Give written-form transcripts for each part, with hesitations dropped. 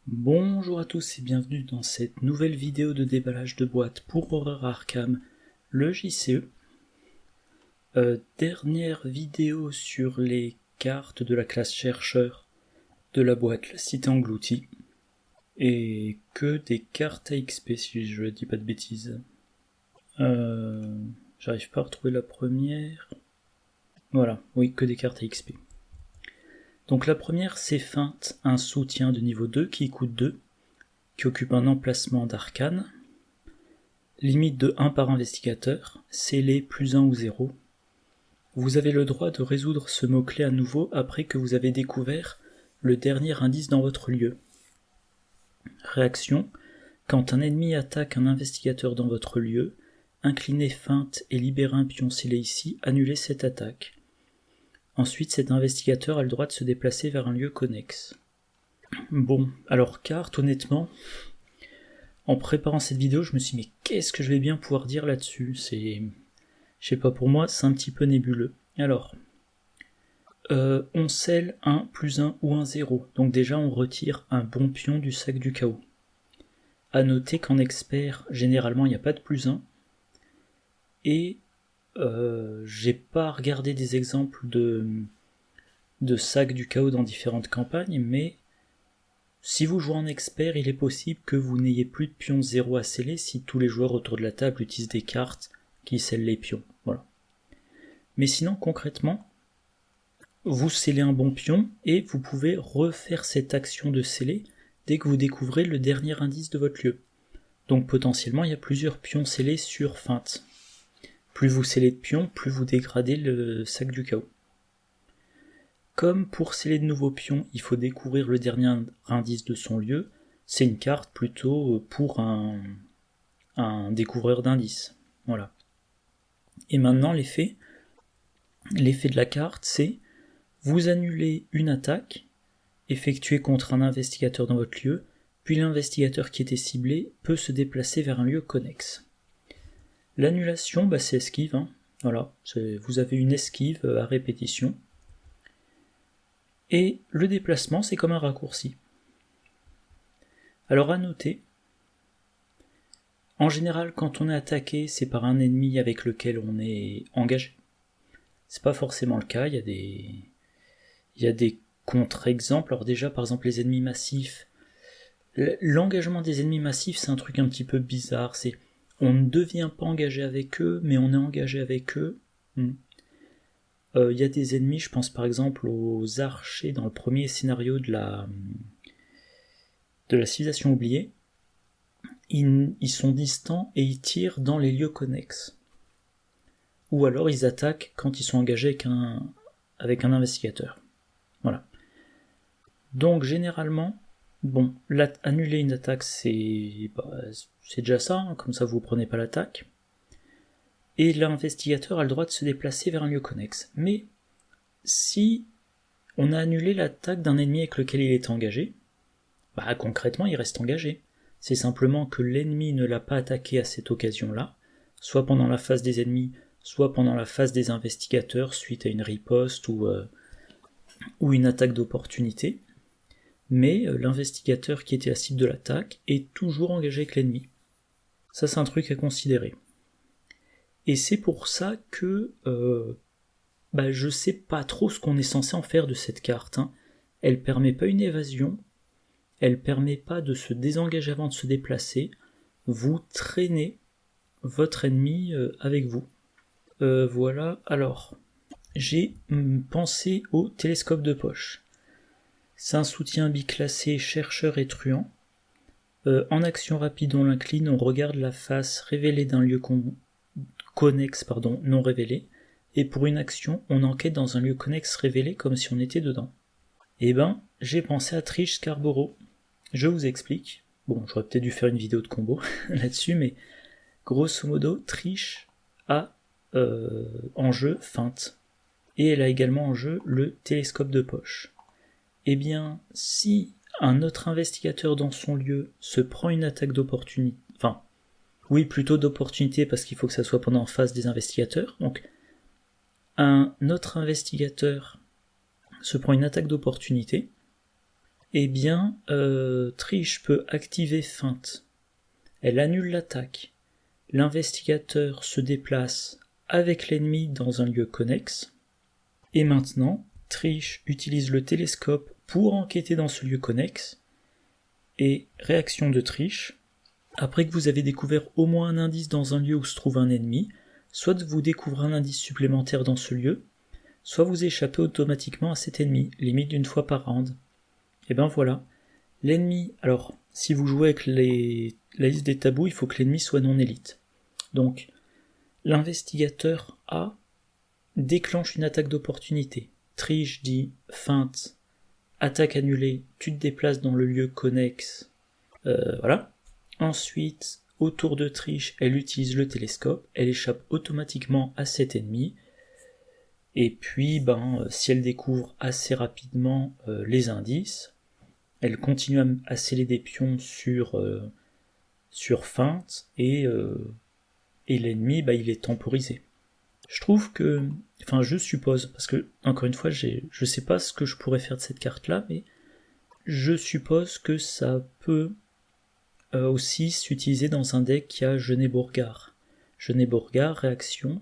Bonjour à tous et bienvenue dans cette nouvelle vidéo de déballage de boîtes pour Horror Arkham, le JCE. Dernière vidéo sur les cartes de la classe chercheur de la boîte La Cité Engloutie. Et que des cartes à XP si je dis pas de bêtises. J'arrive pas à retrouver la première. Voilà, oui, que des cartes à XP. Donc la première c'est Feinte, un soutien de niveau 2 qui coûte 2. Qui occupe un emplacement d'arcane, limite de 1 par investigateur, scellé +1 ou 0. Vous avez le droit de résoudre ce mot-clé à nouveau après que vous avez découvert le dernier indice dans votre lieu. Réaction: quand un ennemi attaque un investigateur dans votre lieu, inclinez Feinte et libérez un pion scellé ici, annulez cette attaque. Ensuite, cet investigateur a le droit de se déplacer vers un lieu connexe. Bon, alors carte, honnêtement, en préparant cette vidéo, je me suis dit, mais qu'est-ce que je vais bien pouvoir dire là-dessus? Je sais pas, pour moi, c'est un petit peu nébuleux. Alors, on scelle un +1 ou un 0. Donc déjà, on retire un bon pion du sac du chaos. A noter qu'en expert, généralement, il n'y a pas de +1. Et j'ai pas regardé des exemples de sacs du chaos dans différentes campagnes, mais si vous jouez en expert, il est possible que vous n'ayez plus de pions 0 à sceller si tous les joueurs autour de la table utilisent des cartes qui scellent les pions. Voilà. Mais sinon, concrètement, vous scellez un bon pion et vous pouvez refaire cette action de sceller dès que vous découvrez le dernier indice de votre lieu. Donc potentiellement, il y a plusieurs pions scellés sur Feinte. Plus vous scellez de pions, plus vous dégradez le sac du chaos. Comme pour sceller de nouveaux pions, il faut découvrir le dernier indice de son lieu, c'est une carte plutôt pour un découvreur d'indices. Voilà. Et maintenant, l'effet de la carte, c'est vous annulez une attaque effectuée contre un investigateur dans votre lieu, puis l'investigateur qui était ciblé peut se déplacer vers un lieu connexe. L'annulation, c'est esquive. Voilà, vous avez une esquive à répétition. Et le déplacement, c'est comme un raccourci. Alors à noter, en général, quand on est attaqué, c'est par un ennemi avec lequel on est engagé. C'est pas forcément le cas, il y a des contre-exemples. Alors déjà, par exemple, les ennemis massifs. L'engagement des ennemis massifs, c'est un truc un petit peu bizarre. C'est on ne devient pas engagé avec eux, mais on est engagé avec eux. Y a des ennemis, je pense par exemple aux archers dans le premier scénario de la civilisation oubliée. Ils sont distants et ils tirent dans les lieux connexes. Ou alors ils attaquent quand ils sont engagés avec un investigateur. Voilà. Donc généralement, annuler une attaque, c'est déjà ça, comme ça vous prenez pas l'attaque. Et l'investigateur a le droit de se déplacer vers un lieu connexe. Mais si on a annulé l'attaque d'un ennemi avec lequel il est engagé, concrètement il reste engagé. C'est simplement que l'ennemi ne l'a pas attaqué à cette occasion-là, soit pendant la phase des ennemis, soit pendant la phase des investigateurs suite à une riposte ou une attaque d'opportunité. Mais l'investigateur qui était la cible de l'attaque est toujours engagé avec l'ennemi. Ça, c'est un truc à considérer. Et c'est pour ça que je sais pas trop ce qu'on est censé en faire de cette carte. Elle permet pas une évasion, elle permet pas de se désengager avant de se déplacer, vous traînez votre ennemi avec vous. Voilà, alors, j'ai pensé au télescope de poche. C'est un soutien biclassé chercheur et truand. En action rapide, on l'incline, on regarde la face révélée d'un lieu connexe non révélé, et pour une action, on enquête dans un lieu connexe révélé comme si on était dedans. J'ai pensé à Trish Scarborough. Je vous explique. Bon, j'aurais peut-être dû faire une vidéo de combo là-dessus, mais grosso modo, Trish a en jeu Feinte. Et elle a également en jeu le télescope de poche. Eh bien, si un autre investigateur dans son lieu se prend une attaque d'opportunité, plutôt d'opportunité parce qu'il faut que ça soit pendant phase des investigateurs, donc un autre investigateur se prend une attaque d'opportunité, Eh bien, Triche peut activer feinte. Elle annule l'attaque. L'investigateur se déplace avec l'ennemi dans un lieu connexe. Et maintenant, Triche utilise le télescope pour enquêter dans ce lieu connexe. Et réaction de Triche, après que vous avez découvert au moins un indice dans un lieu où se trouve un ennemi, soit vous découvrez un indice supplémentaire dans ce lieu, soit vous échappez automatiquement à cet ennemi, limite d'une fois par round. Et ben voilà. L'ennemi, alors, si vous jouez avec la liste des tabous, il faut que l'ennemi soit non élite. Donc, l'investigateur A déclenche une attaque d'opportunité. Triche dit feinte, attaque annulée, tu te déplaces dans le lieu connexe. Voilà. Ensuite, au tour de Triche, elle utilise le télescope, elle échappe automatiquement à cet ennemi. Et puis, si elle découvre assez rapidement les indices, elle continue à sceller des pions sur feinte, et l'ennemi, il est temporisé. Je trouve que, je suppose, parce que, encore une fois, je sais pas ce que je pourrais faire de cette carte-là, mais je suppose que ça peut aussi s'utiliser dans un deck qui a Genet-Bourgard. Genet-Bourgard, réaction.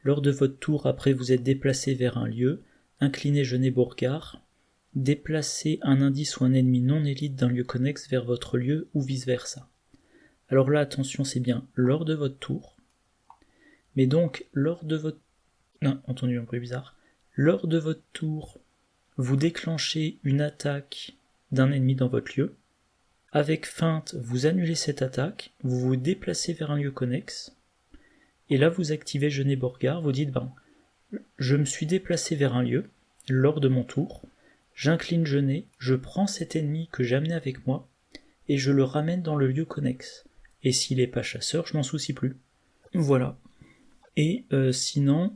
Lors de votre tour, après vous êtes déplacé vers un lieu, inclinez Genet-Bourgard, déplacez un indice ou un ennemi non élite d'un lieu connexe vers votre lieu ou vice-versa. Alors là, attention, c'est bien lors de votre tour. Mais donc, lors de votre... Non, entendu un bruit bizarre. Lors de votre tour, vous déclenchez une attaque d'un ennemi dans votre lieu. Avec feinte, vous annulez cette attaque, vous vous déplacez vers un lieu connexe. Et là, vous activez Genet-Bourgard, vous dites, je me suis déplacé vers un lieu, lors de mon tour, j'incline Genet, je prends cet ennemi que j'ai amené avec moi, et je le ramène dans le lieu connexe. Et s'il n'est pas chasseur, je m'en soucie plus. Voilà. Et sinon,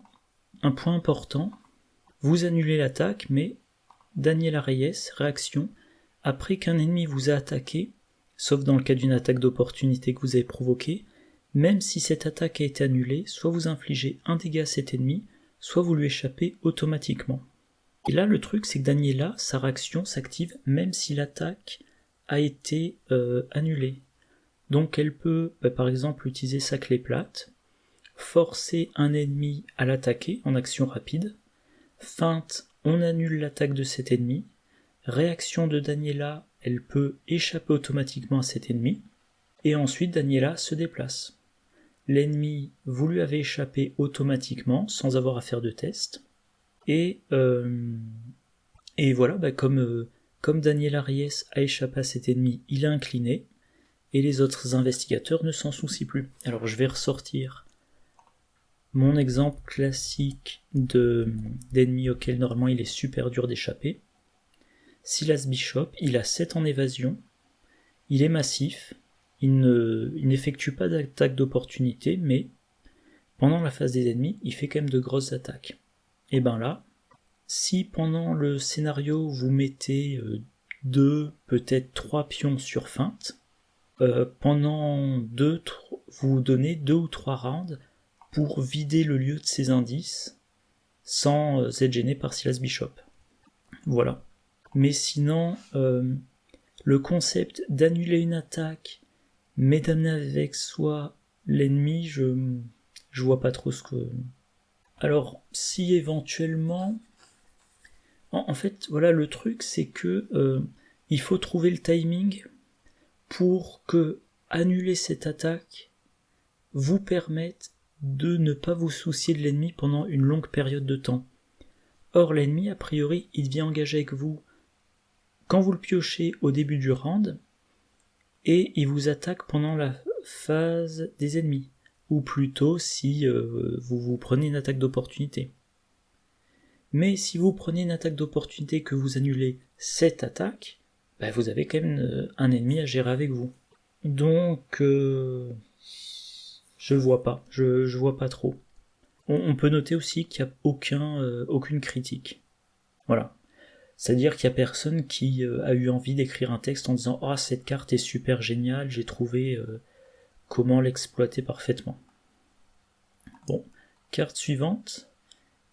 un point important, vous annulez l'attaque, mais Daniela Reyes, réaction, après qu'un ennemi vous a attaqué, sauf dans le cas d'une attaque d'opportunité que vous avez provoquée, même si cette attaque a été annulée, soit vous infligez un dégât à cet ennemi, soit vous lui échappez automatiquement. Et là, le truc, c'est que Daniela, sa réaction s'active même si l'attaque a été annulée. Donc elle peut, par exemple, utiliser sa clé plate, forcer un ennemi à l'attaquer en action rapide, feinte, on annule l'attaque de cet ennemi, réaction de Daniela, elle peut échapper automatiquement à cet ennemi, et ensuite Daniela se déplace. L'ennemi, vous lui avez échappé automatiquement, sans avoir à faire de test, et voilà, comme Daniela Reyes a échappé à cet ennemi, il est incliné, et les autres investigateurs ne s'en soucient plus. Alors je vais ressortir mon exemple classique d'ennemi auquel normalement il est super dur d'échapper. Silas Bishop, il a 7 en évasion, il est massif, il n'effectue pas d'attaque d'opportunité, mais pendant la phase des ennemis, il fait quand même de grosses attaques. Et là, si pendant le scénario vous mettez 2, peut-être 3 pions sur feinte, pendant vous donnez 2 ou 3 rounds pour vider le lieu de ces indices sans être gêné par Silas Bishop. Voilà. Mais sinon, le concept d'annuler une attaque, mais d'amener avec soi l'ennemi, je vois pas trop ce que... Alors, si éventuellement... En fait, voilà, le truc, c'est que il faut trouver le timing pour que annuler cette attaque vous permette de ne pas vous soucier de l'ennemi pendant une longue période de temps. Or, l'ennemi, a priori, il vient engager avec vous quand vous le piochez au début du round, et il vous attaque pendant la phase des ennemis, ou plutôt si vous prenez une attaque d'opportunité. Mais si vous prenez une attaque d'opportunité que vous annulez cette attaque, vous avez quand même un ennemi à gérer avec vous. Donc, je vois pas, je vois pas trop. On peut noter aussi qu'il n'y a aucune critique. Voilà. C'est-à-dire qu'il n'y a personne qui a eu envie d'écrire un texte en disant « Ah, cette carte est super géniale, j'ai trouvé comment l'exploiter parfaitement. » Bon, carte suivante.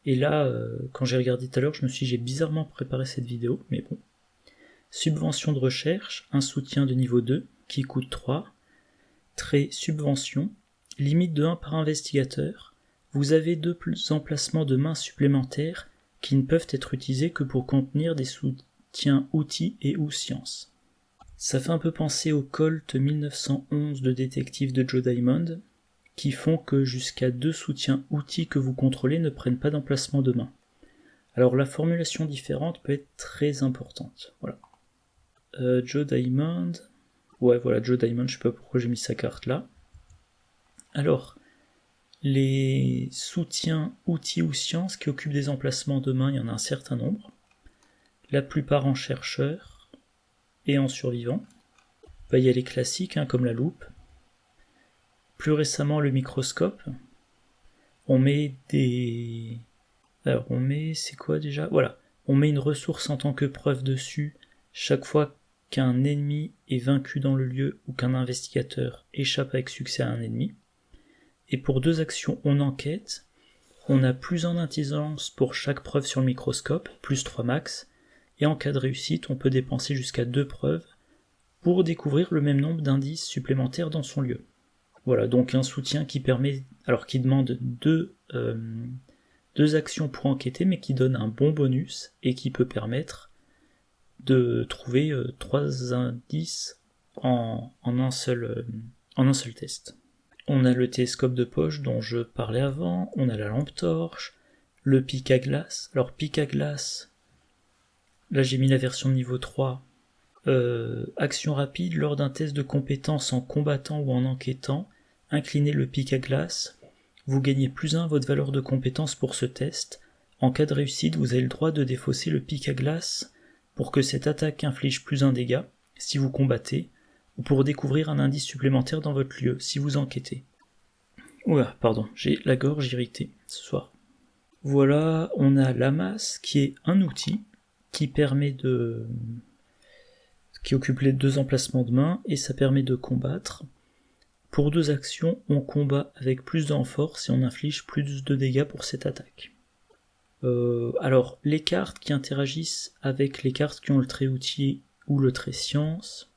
Et là, quand j'ai regardé tout à l'heure, je me suis dit j'ai bizarrement préparé cette vidéo, mais bon. Subvention de recherche, un soutien de niveau 2 qui coûte 3. Trait subvention, limite de 1 par investigateur. Vous avez 2 emplacements de mains supplémentaires qui ne peuvent être utilisés que pour contenir des soutiens outils et ou sciences. Ça fait un peu penser au Colt 1911 de détective de Joe Diamond, qui font que jusqu'à 2 soutiens outils que vous contrôlez ne prennent pas d'emplacement de main. Alors la formulation différente peut être très importante. Voilà. Joe Diamond. Ouais, voilà, Joe Diamond, je sais pas pourquoi j'ai mis sa carte là. Alors, les soutiens outils ou sciences qui occupent des emplacements de main, il y en a un certain nombre. La plupart en chercheurs et en survivants. Il y a les classiques, comme la loupe. Plus récemment, le microscope. On met des... Alors, c'est quoi déjà ? Voilà. On met une ressource en tant que preuve dessus chaque fois qu'un ennemi est vaincu dans le lieu ou qu'un investigateur échappe avec succès à un ennemi. Et pour 2 actions on enquête, on a plus en intelligence pour chaque preuve sur le microscope, plus 3 max, et en cas de réussite, on peut dépenser jusqu'à 2 preuves pour découvrir le même nombre d'indices supplémentaires dans son lieu. Voilà, donc un soutien qui permet, alors qui demande 2 actions pour enquêter, mais qui donne un bon bonus et qui peut permettre de trouver 3 indices en un seul test. On a le télescope de poche dont je parlais avant, on a la lampe torche, le pic à glace. Alors pic à glace, là j'ai mis la version niveau 3. Action rapide lors d'un test de compétence en combattant ou en enquêtant, inclinez le pic à glace. Vous gagnez +1 votre valeur de compétence pour ce test. En cas de réussite, vous avez le droit de défausser le pic à glace pour que cette attaque inflige +1 dégâts si vous combattez, ou pour découvrir un indice supplémentaire dans votre lieu si vous enquêtez. Oula, pardon, j'ai la gorge irritée ce soir. Voilà, on a la masse qui est un outil qui occupe les 2 emplacements de main et ça permet de combattre. Pour 2 actions, on combat avec plus de force et on inflige plus de dégâts pour cette attaque. Alors, les cartes qui interagissent avec les cartes qui ont le trait outil ou le trait science.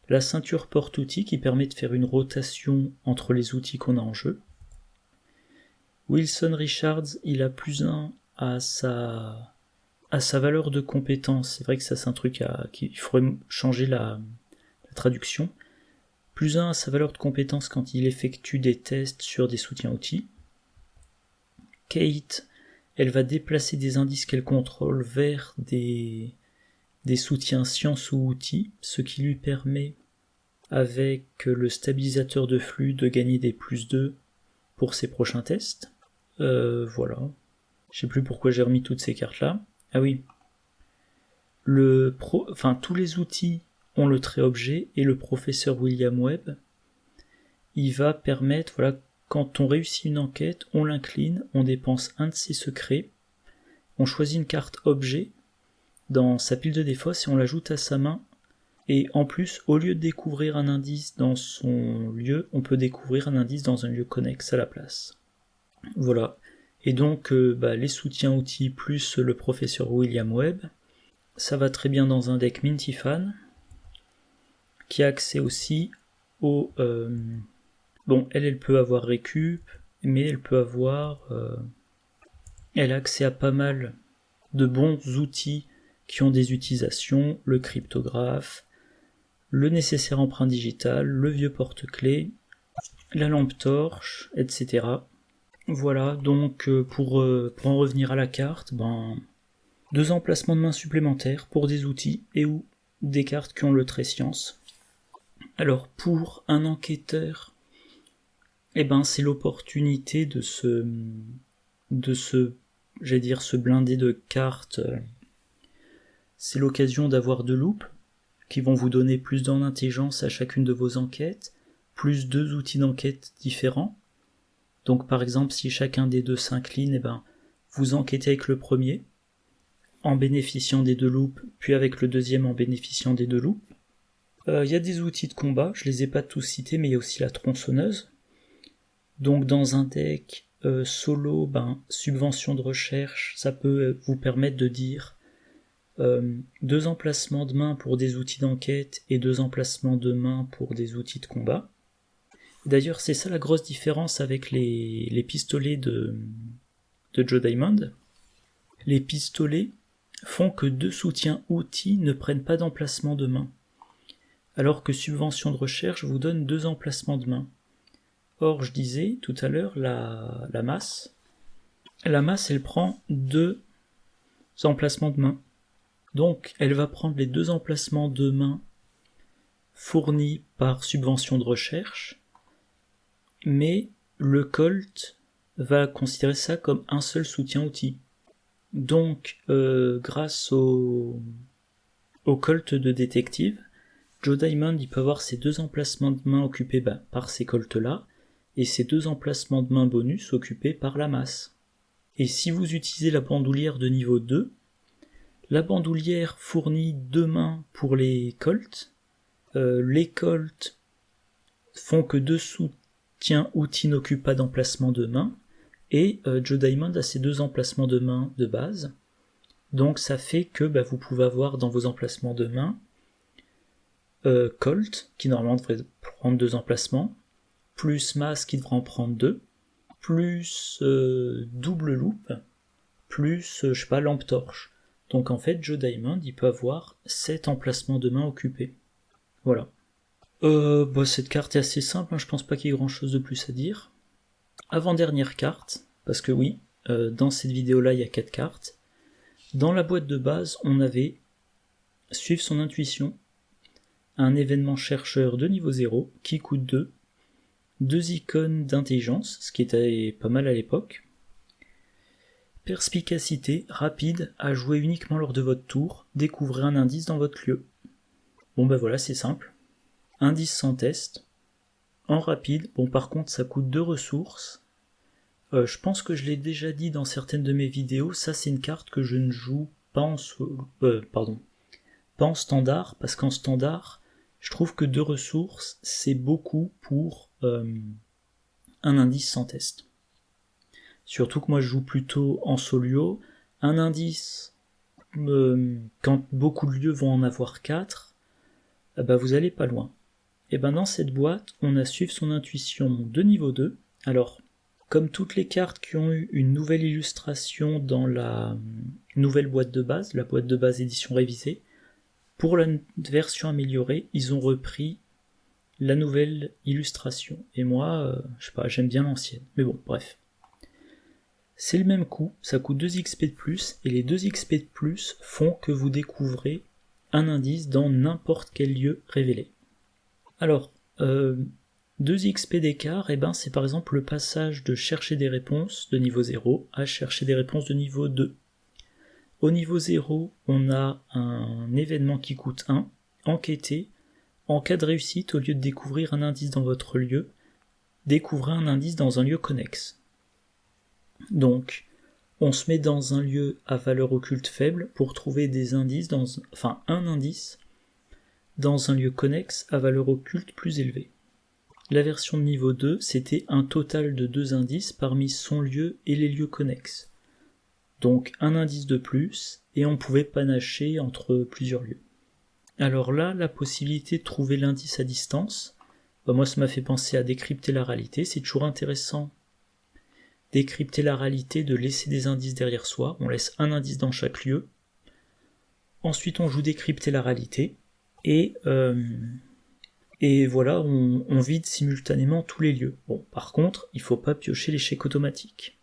La ceinture porte-outils qui permet de faire une rotation entre les outils qu'on a en jeu. Wilson Richards, il a +1 à sa valeur de compétence. C'est vrai que ça c'est un truc qu'il faudrait changer la traduction. +1 à sa valeur de compétence quand il effectue des tests sur des soutiens outils. Kate, elle va déplacer des indices qu'elle contrôle vers des soutiens sciences ou outils, ce qui lui permet, avec le stabilisateur de flux, de gagner des +2 pour ses prochains tests. Voilà. Je sais plus pourquoi j'ai remis toutes ces cartes-là. Ah oui. Tous les outils ont le trait objet, et le professeur William Webb, il va permettre, voilà, quand on réussit une enquête, on l'incline, on dépense un de ses secrets, on choisit une carte objet dans sa pile de défausse et on l'ajoute à sa main. Et en plus, au lieu de découvrir un indice dans son lieu, on peut découvrir un indice dans un lieu connexe à la place. Voilà. Et donc, les soutiens outils plus le professeur William Webb, ça va très bien dans un deck Mintifan, qui a accès aussi au... elle peut avoir récup, mais elle peut avoir... elle a accès à pas mal de bons outils qui ont des utilisations, le cryptographe, le nécessaire emprunt digital, le vieux porte-clés, la lampe torche, etc. Voilà, donc pour en revenir à la carte, 2 emplacements de main supplémentaires pour des outils et ou des cartes qui ont le trait science. Alors pour un enquêteur, c'est l'opportunité de se blinder de cartes. C'est l'occasion d'avoir 2 loupes qui vont vous donner plus d'intelligence à chacune de vos enquêtes, plus 2 outils d'enquête différents. Donc par exemple, si chacun des 2 s'incline, vous enquêtez avec le premier, en bénéficiant des 2 loupes, puis avec le deuxième en bénéficiant des 2 loupes. Il y a des outils de combat, je les ai pas tous cités, mais il y a aussi la tronçonneuse. Donc dans un deck solo, subvention de recherche, ça peut vous permettre de dire 2 emplacements de main pour des outils d'enquête et 2 emplacements de main pour des outils de combat. D'ailleurs, c'est ça la grosse différence avec les pistolets de Joe Diamond. Les pistolets font que 2 soutiens outils ne prennent pas d'emplacement de main, alors que Subvention de recherche vous donne 2 emplacements de main. Or, je disais tout à l'heure, la masse, elle prend 2 emplacements de main. Donc, elle va prendre les 2 emplacements de main fournis par Subvention de recherche, mais le Colt va considérer ça comme un seul soutien outil. Donc, grâce au Colt de détective, Joe Diamond il peut avoir ses 2 emplacements de main occupés par ces Colts-là, et ses 2 emplacements de main bonus occupés par la masse. Et si vous utilisez la bandoulière de niveau 2, la bandoulière fournit 2 mains pour les Colts. Les Colts font que 2 soutiens outils n'occupent pas d'emplacement de main, et Joe Diamond a ses 2 emplacements de main de base. Donc ça fait que vous pouvez avoir dans vos emplacements de main Colt, qui normalement devrait prendre 2 emplacements, plus masse qui devrait en prendre 2, plus double loupe, plus lampe torche. Donc en fait, Joe Diamond, il peut avoir 7 emplacements de main occupés. Voilà. Cette carte est assez simple, je pense pas qu'il y ait grand chose de plus à dire. Avant-dernière carte, parce que oui, dans cette vidéo-là, il y a 4 cartes. Dans la boîte de base, on avait Suivre son intuition, un événement chercheur de niveau 0 qui coûte 2, 2 icônes d'intelligence, ce qui était pas mal à l'époque. Perspicacité, rapide, à jouer uniquement lors de votre tour, découvrez un indice dans votre lieu. Bon voilà, c'est simple. Indice sans test. En rapide, par contre ça coûte 2 ressources. Je pense que je l'ai déjà dit dans certaines de mes vidéos, ça c'est une carte que je ne joue pas en pas en standard, parce qu'en standard, je trouve que 2 ressources, c'est beaucoup pour un indice sans test. Surtout que moi je joue plutôt en solo. Un indice, quand beaucoup de lieux vont en avoir 4, vous allez pas loin. Et dans cette boîte, on a Suivre son intuition de niveau 2. Alors, comme toutes les cartes qui ont eu une nouvelle illustration dans la nouvelle boîte de base, la boîte de base édition révisée, pour la version améliorée, ils ont repris la nouvelle illustration. Et moi, j'aime bien l'ancienne. Mais bon, bref. C'est le même coût, ça coûte 2 XP de plus, et les 2 XP de plus font que vous découvrez un indice dans n'importe quel lieu révélé. Alors, 2 XP d'écart, c'est par exemple le passage de chercher des réponses de niveau 0 à chercher des réponses de niveau 2. Au niveau 0, on a un événement qui coûte 1, enquêter. En cas de réussite, au lieu de découvrir un indice dans votre lieu, découvrez un indice dans un lieu connexe. Donc, on se met dans un lieu à valeur occulte faible pour trouver des indices un indice dans un lieu connexe à valeur occulte plus élevée. La version de niveau 2, c'était un total de 2 indices parmi son lieu et les lieux connexes. Donc un indice de plus, et on pouvait panacher entre plusieurs lieux. Alors là, la possibilité de trouver l'indice à distance, moi ça m'a fait penser à décrypter la réalité, c'est toujours intéressant. Décrypter la réalité, de laisser des indices derrière soi, on laisse un indice dans chaque lieu. Ensuite on joue décrypter la réalité, et voilà, on vide simultanément tous les lieux. Bon, par contre, il faut pas piocher l'échec automatique.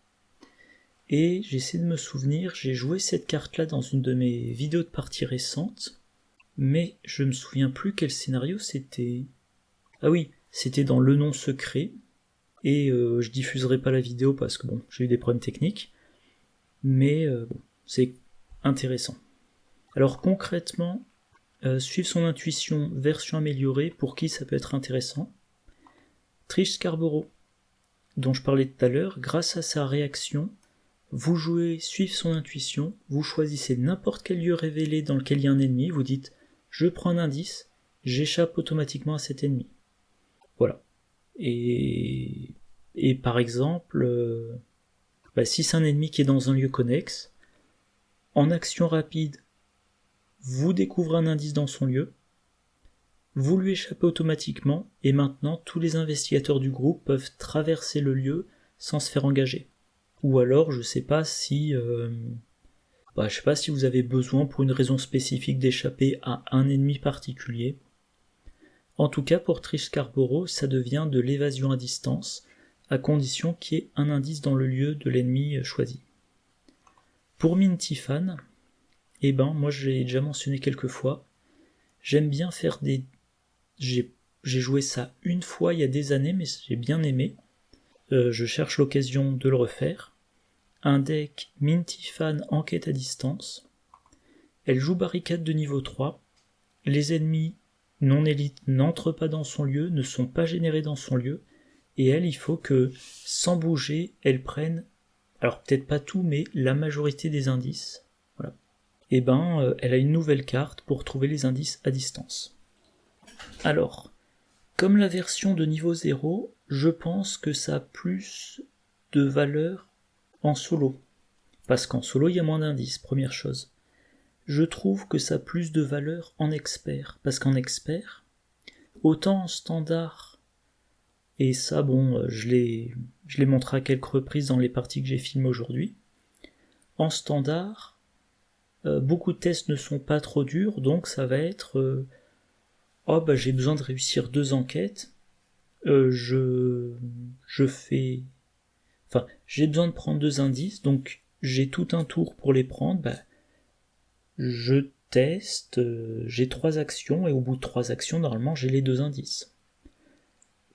Et j'essaie de me souvenir, j'ai joué cette carte-là dans une de mes vidéos de partie récentes, mais je me souviens plus quel scénario c'était. Ah oui, c'était dans Le Nom Secret, et je diffuserai pas la vidéo parce que j'ai eu des problèmes techniques, mais c'est intéressant. Alors concrètement, Suivre son intuition version améliorée, pour qui ça peut être intéressant. Trish Scarborough, dont je parlais tout à l'heure, grâce à sa réaction, vous jouez Suivre son intuition, vous choisissez n'importe quel lieu révélé dans lequel il y a un ennemi, vous dites je prends un indice, j'échappe automatiquement à cet ennemi. Voilà. Et par exemple, si c'est un ennemi qui est dans un lieu connexe, en action rapide, vous découvrez un indice dans son lieu, vous lui échappez automatiquement, et maintenant tous les investigateurs du groupe peuvent traverser le lieu sans se faire engager. Ou alors, je sais pas si vous avez besoin pour une raison spécifique d'échapper à un ennemi particulier. En tout cas, pour Trish Scarborough, ça devient de l'évasion à distance, à condition qu'il y ait un indice dans le lieu de l'ennemi choisi. Pour Minty Fan, moi je l'ai déjà mentionné quelques fois, j'aime bien faire des... J'ai joué ça une fois il y a des années, mais j'ai bien aimé. Je cherche l'occasion de le refaire. Un deck Minty Fan enquête à distance. Elle joue barricade de niveau 3. Les ennemis non élites n'entrent pas dans son lieu, ne sont pas générés dans son lieu, et elle, il faut que, sans bouger, elle prenne, alors peut-être pas tout, mais la majorité des indices. Voilà. Elle a une nouvelle carte pour trouver les indices à distance. Alors, comme la version de niveau 0, je pense que ça a plus de valeur en solo. Parce qu'en solo, il y a moins d'indices, première chose. Je trouve que ça a plus de valeur en expert. Parce qu'en expert, autant en standard, et ça, je l'ai montré à quelques reprises dans les parties que j'ai filmées aujourd'hui, en standard, beaucoup de tests ne sont pas trop durs, donc ça va être j'ai besoin de réussir 2 enquêtes, j'ai besoin de prendre 2 indices, donc j'ai tout un tour pour les prendre, je teste, j'ai 3 actions, et au bout de 3 actions, normalement, j'ai les 2 indices.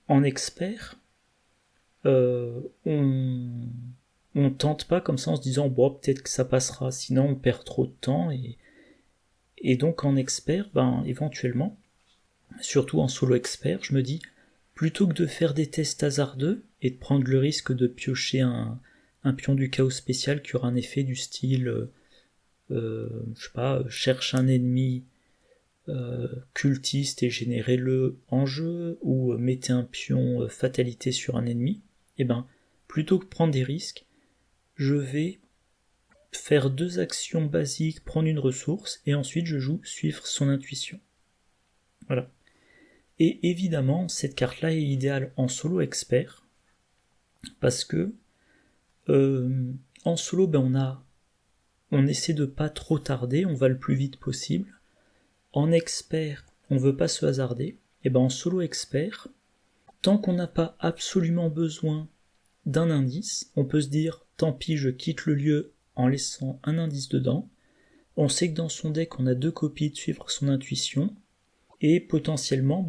En expert, on tente pas comme ça en se disant peut-être que ça passera, sinon on perd trop de temps, et donc en expert, éventuellement, surtout en solo expert, je me dis, plutôt que de faire des tests hasardeux et de prendre le risque de piocher un pion du chaos spécial qui aura un effet du style cherche un ennemi cultiste et générez-le en jeu, ou mettez un pion fatalité sur un ennemi, plutôt que de prendre des risques, je vais faire 2 actions basiques, prendre une ressource, et ensuite je joue suivre son intuition. Voilà. Et évidemment, cette carte-là est idéale en solo expert, parce que en solo, on essaie de pas trop tarder, on va le plus vite possible. En expert, on veut pas se hasarder. Et en solo expert, tant qu'on n'a pas absolument besoin d'un indice, on peut se dire tant pis, je quitte le lieu en laissant un indice dedans. On sait que dans son deck, on a 2 copies de suivre son intuition, et potentiellement,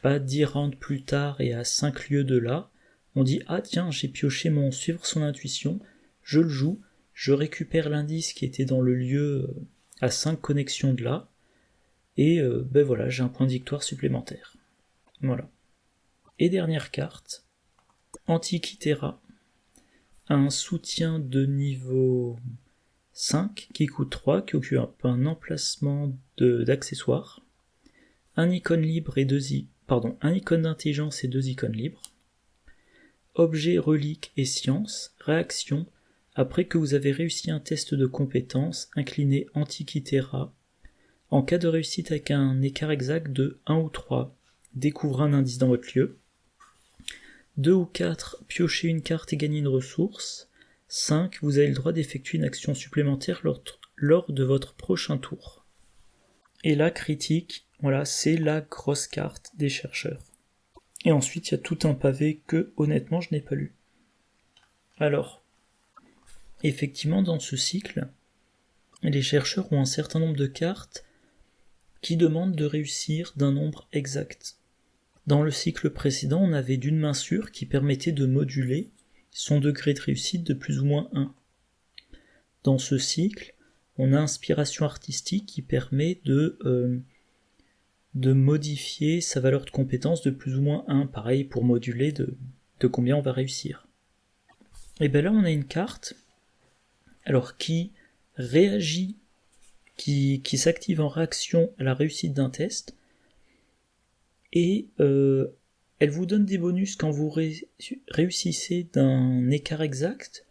10 rounds plus tard et à 5 lieues de là, on dit ah tiens, j'ai pioché mon suivre son intuition, je le joue, je récupère l'indice qui était dans le lieu à 5 connexions de là, et j'ai un point de victoire supplémentaire. Voilà. Et dernière carte, Antikythera, un soutien de niveau 5 qui coûte 3, qui occupe un emplacement d'accessoires, un icône libre et un icône d'intelligence et 2 icônes libres, objet, relique et science, réaction, après que vous avez réussi un test de compétence, inclinez Antikythera. En cas de réussite avec un écart exact de 1 ou 3, découvrez un indice dans votre lieu. 2 ou 4, piochez une carte et gagnez une ressource. 5, vous avez le droit d'effectuer une action supplémentaire lors de votre prochain tour. Et là, critique, voilà, c'est la grosse carte des chercheurs. Et ensuite, il y a tout un pavé que, honnêtement, je n'ai pas lu. Alors, effectivement, dans ce cycle, les chercheurs ont un certain nombre de cartes qui demandent de réussir d'un nombre exact. Dans le cycle précédent, on avait d'une main sûre qui permettait de moduler son degré de réussite de plus ou moins 1. Dans ce cycle, on a inspiration artistique qui permet de modifier sa valeur de compétence de plus ou moins 1, pareil pour moduler de combien on va réussir. Et là on a une carte qui réagit, qui s'active en réaction à la réussite d'un test, et elle vous donne des bonus quand vous réussissez d'un écart exact,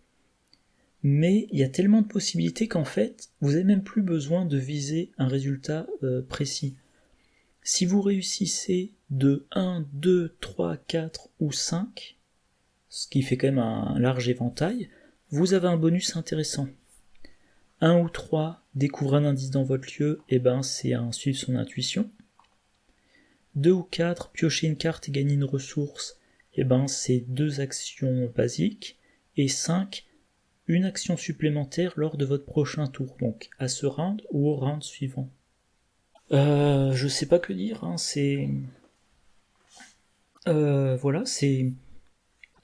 Mais il y a tellement de possibilités qu'en fait, vous n'avez même plus besoin de viser un résultat précis. Si vous réussissez de 1, 2, 3, 4 ou 5, ce qui fait quand même un large éventail, vous avez un bonus intéressant. 1 ou 3, découvre un indice dans votre lieu, et c'est un suivre son intuition. 2 ou 4, piocher une carte et gagner une ressource, c'est 2 actions basiques. Et 5, une action supplémentaire lors de votre prochain tour, donc à ce round ou au round suivant. Je sais pas que dire, c'est... voilà, c'est...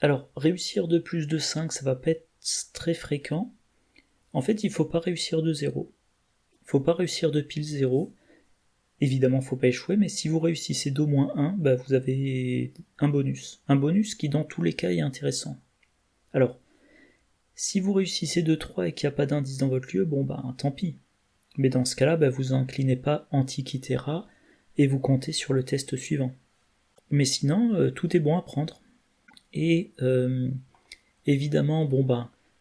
Alors, réussir de plus de 5, ça va pas être très fréquent. En fait, il faut pas réussir de 0. Il faut pas réussir de pile 0. Évidemment, faut pas échouer, mais si vous réussissez d'au moins 1, vous avez un bonus. Un bonus qui, dans tous les cas, est intéressant. Alors, si vous réussissez de 3 et qu'il n'y a pas d'indice dans votre lieu, tant pis. Mais dans ce cas-là, vous inclinez pas Antikythera et vous comptez sur le test suivant. Mais sinon, tout est bon à prendre. Et évidemment,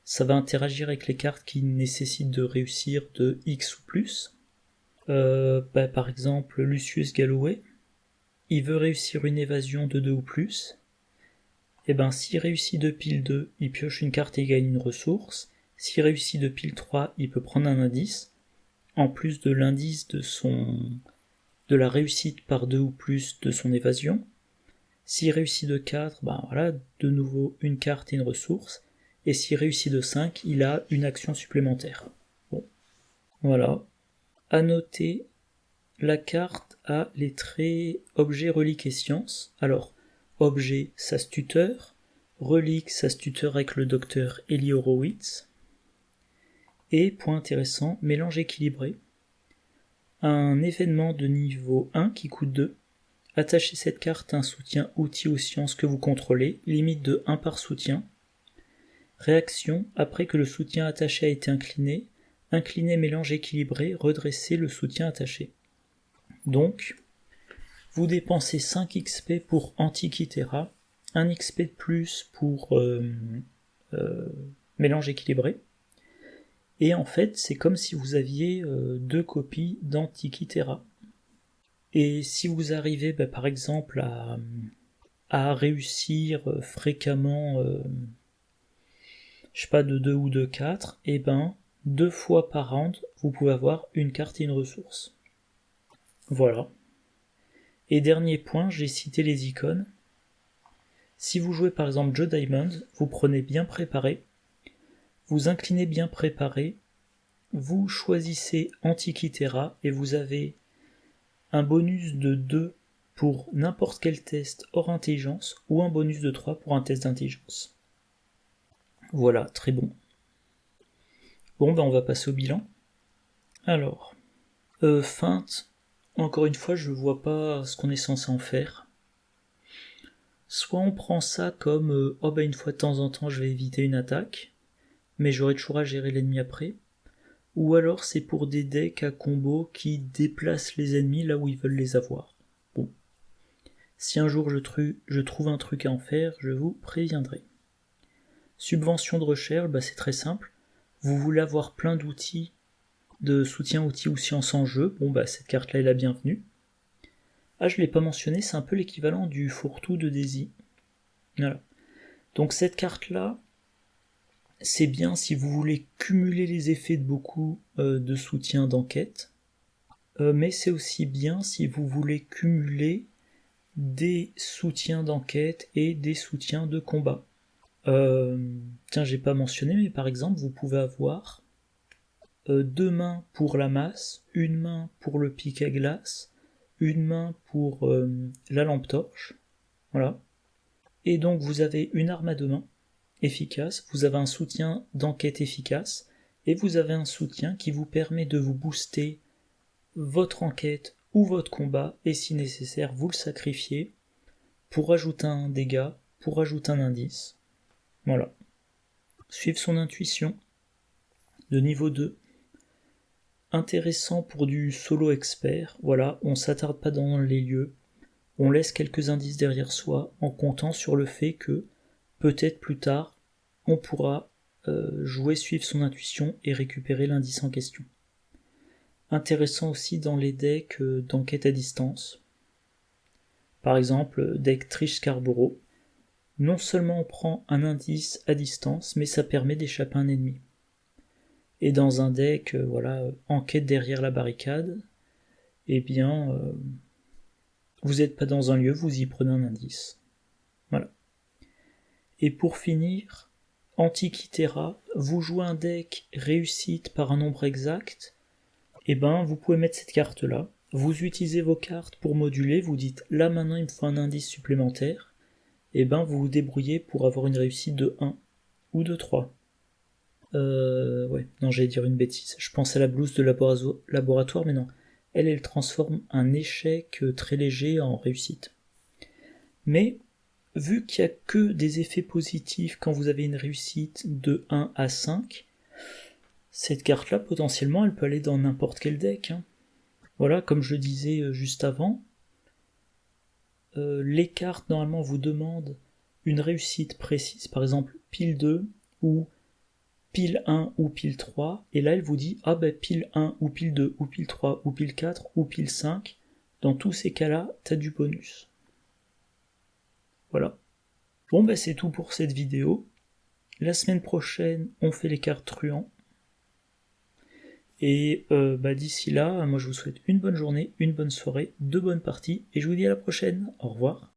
ça va interagir avec les cartes qui nécessitent de réussir de X ou plus. Par exemple, Lucius Galloway, il veut réussir une évasion de 2 ou plus. S'il réussit de pile 2, il pioche une carte et gagne une ressource. S'il réussit de pile 3, il peut prendre un indice, en plus de l'indice de la réussite par 2 ou plus de son évasion. S'il réussit de 4, de nouveau une carte et une ressource. Et s'il réussit de 5, il a une action supplémentaire. Bon, voilà. À noter, la carte a les traits objet, relique et science. Alors, objet, ça se tuteur. Relique, ça se tuteur avec le docteur Eli Horowitz. Et, point intéressant, mélange équilibré. Un événement de niveau 1 qui coûte 2. Attachez cette carte à un soutien outil ou science que vous contrôlez, limite de 1 par soutien. Réaction, après que le soutien attaché a été incliné, incliner mélange équilibré, redresser le soutien attaché. Donc, vous dépensez 5 XP pour Antikythera, 1 XP de plus pour mélange équilibré, et en fait c'est comme si vous aviez 2 copies d'Antikythera. Et si vous arrivez par exemple à réussir fréquemment, de 2 ou de 4, 2 fois par round, vous pouvez avoir une carte et une ressource. Voilà. Et dernier point, j'ai cité les icônes. Si vous jouez par exemple Joe Diamond, vous prenez bien préparé, vous inclinez bien préparé, vous choisissez Antikythera et vous avez un bonus de 2 pour n'importe quel test hors intelligence ou un bonus de 3 pour un test d'intelligence. Voilà, très bon. Bon, on va passer au bilan. Alors, feinte, encore une fois, je vois pas ce qu'on est censé en faire. Soit on prend ça comme une fois de temps en temps je vais éviter une attaque, mais j'aurai toujours à gérer l'ennemi après. Ou alors c'est pour des decks à combo qui déplacent les ennemis là où ils veulent les avoir. Bon. Si un jour je trouve un truc à en faire, je vous préviendrai. Subvention de recherche, c'est très simple. Vous voulez avoir plein d'outils, de soutien outils ou science en jeu, cette carte-là est la bienvenue. Ah, je ne l'ai pas mentionné, c'est un peu l'équivalent du fourre-tout de Daisy. Voilà. Donc cette carte-là, c'est bien si vous voulez cumuler les effets de beaucoup de soutien d'enquête, mais c'est aussi bien si vous voulez cumuler des soutiens d'enquête et des soutiens de combat. J'ai pas mentionné, mais par exemple, vous pouvez avoir 2 mains pour la masse, une main pour le pic à glace, une main pour la lampe torche, voilà. Et donc vous avez une arme à 2 mains efficace, vous avez un soutien d'enquête efficace, et vous avez un soutien qui vous permet de vous booster votre enquête ou votre combat, et si nécessaire, vous le sacrifiez pour ajouter un dégât, pour ajouter un indice. Voilà. Suivre son intuition de niveau 2. Intéressant pour du solo expert. Voilà, on s'attarde pas dans les lieux. On laisse quelques indices derrière soi en comptant sur le fait que peut-être plus tard on pourra jouer, suivre son intuition et récupérer l'indice en question. Intéressant aussi dans les decks d'enquête à distance. Par exemple, deck Trish Scarborough. Non seulement on prend un indice à distance, mais ça permet d'échapper à un ennemi. Et dans un deck, enquête derrière la barricade, eh bien, vous n'êtes pas dans un lieu, vous y prenez un indice. Voilà. Et pour finir, Antikythera, vous jouez un deck réussite par un nombre exact, et ben vous pouvez mettre cette carte là, vous utilisez vos cartes pour moduler, vous dites là maintenant il me faut un indice supplémentaire, et ben vous vous débrouillez pour avoir une réussite de 1 ou de 3. Non j'allais dire une bêtise, je pensais à la blouse de laboratoire, mais non, elle transforme un échec très léger en réussite. Mais vu qu'il n'y a que des effets positifs quand vous avez une réussite de 1 à 5, cette carte-là, potentiellement, elle peut aller dans n'importe quel deck. Voilà, comme je disais juste avant, les cartes, normalement, vous demandent une réussite précise, par exemple, pile 2, ou pile 1, ou pile 3, et là, elle vous dit, pile 1, ou pile 2, ou pile 3, ou pile 4, ou pile 5, dans tous ces cas-là, t'as du bonus. Voilà. Bon, c'est tout pour cette vidéo. La semaine prochaine, on fait les cartes truands. Et d'ici là, moi je vous souhaite une bonne journée, une bonne soirée, de bonnes parties, et je vous dis à la prochaine. Au revoir.